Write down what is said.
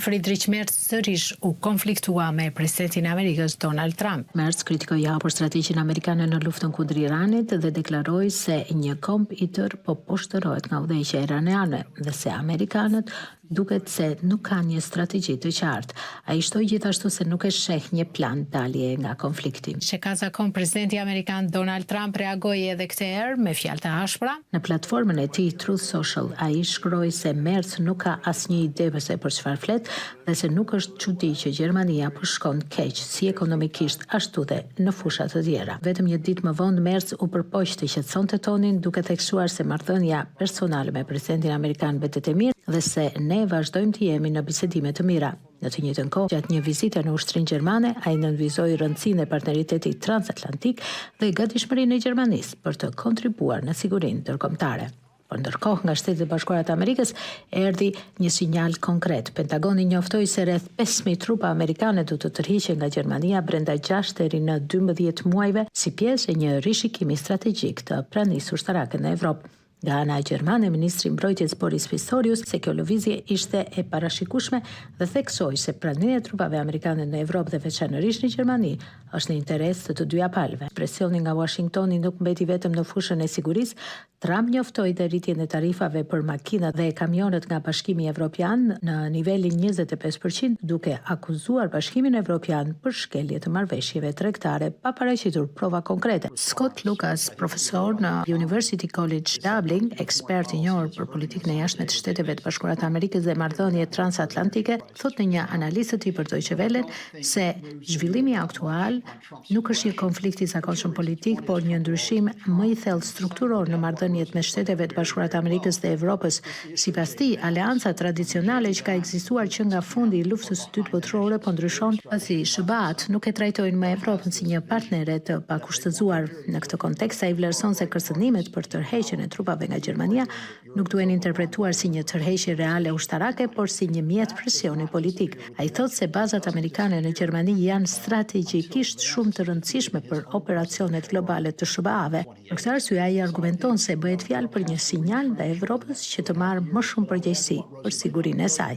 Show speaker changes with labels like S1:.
S1: Friedrich Merz sërish u konfliktua me presidentin e Amerikës Donald Trump.
S2: Merz kritikoi hapur strategjinë amerikane në luftën kundër Iranit dhe deklaroi se një komb i tërë po poshtërohet nga udhëheqja iraniane dhe se amerikanët duket se nuk kanë një strategji të qartë. Ai shtoi gjithashtu se nuk e sheh një plan dalje nga konflikti.
S1: Që ka zakon presidenti amerikan Donald Trump reagoi edhe këtë herë me fjalë të ashpra.
S2: Në platformën e tij Truth Social, ai shkroi se Merz nuk ka asnjë ide pse për çfarë flet dhe se nuk është çudi që Gjermania po shkon keq si ekonomikisht ashtu dhe në fusha të tjera. Vetëm një ditë më vonë Merz u përpoq të qetësonte tonin duke theksuar se marrëdhënia personale me presidentin amerikan betet e mirë dhe se ne vazhdojmë të jemi në bisedime të mira. Në të njëjtën kohë, gjatë një vizite në ushtrinë gjermane, ai nënvizoi rëndësinë e partneritetit transatlantik dhe gatishmërinë e Gjermanisë për të kontribuar në sigurinë ndërkombëtare. Por ndërkohë nga Shtetet e Bashkuara të Amerikës erdhi një sinjal konkret. Pentagoni njoftoi se rreth 5000 trupa amerikane do të tërhiqen nga Gjermania brenda 6 deri në 12 muajve si pjesë e një rishikimi strategjik të pranisë ushtarake në Evropë. Nga ana gjermane, ministri i mbrojtjes Boris Pistorius se kjo lëvizje ishte e parashikueshme dhe theksoi se prania e trupave amerikane në Evropë dhe veçanërisht në Gjermani është në interes të dyja palëve. Presioni nga Washingtoni nuk mbeti vetëm në fushën e sigurisë. Trump njoftoi dhe rritjen e tarifave për makinat dhe kamionet nga Bashkimi Evropian në nivelin 25%, duke akuzuar Bashkimin Evropian për shkelje të marrëveshjeve tregtare pa paraqitur prova konkrete. Scott Lucas, profesor në University College Dublin, ekspert i njohur për politikën e jashtme të Shteteve të Bashkuara të Amerikës dhe marrëdhëniet transatlantike, thotë në një analizë të tij për Deutsche Welle se zhvillimi aktual nuk është një konflikt i zakonshëm politik, por një ndryshim më i thellë strukturor në marrëdhëniet me Shteteve të Bashkuara të Amerikës dhe Evropës. Sipas tij, aleanca tradicionale që ka ekzistuar që nga fundi i luftës së dytë botërore po ndryshon, pasi SBA-t nuk e trajtojnë më Evropën si një partnere të pakushtëzuar. Në këtë kontekst, ai vlerëson se kërcënimet për tërheqjen e trupave nga Gjermania nuk duhen interpretuar si një tërheqje reale ushtarake, por si një mjet presioni politik. Ai thotë se bazat amerikane në Gjermani janë strategjikisht shumë të rëndësishme për operacionet globale të SBA-ve. Për këtë arsye ai argumenton se bëhet fjalë për një sinjal ndaj Evropës që të marrë më shumë përgjegjësi për sigurinë e saj.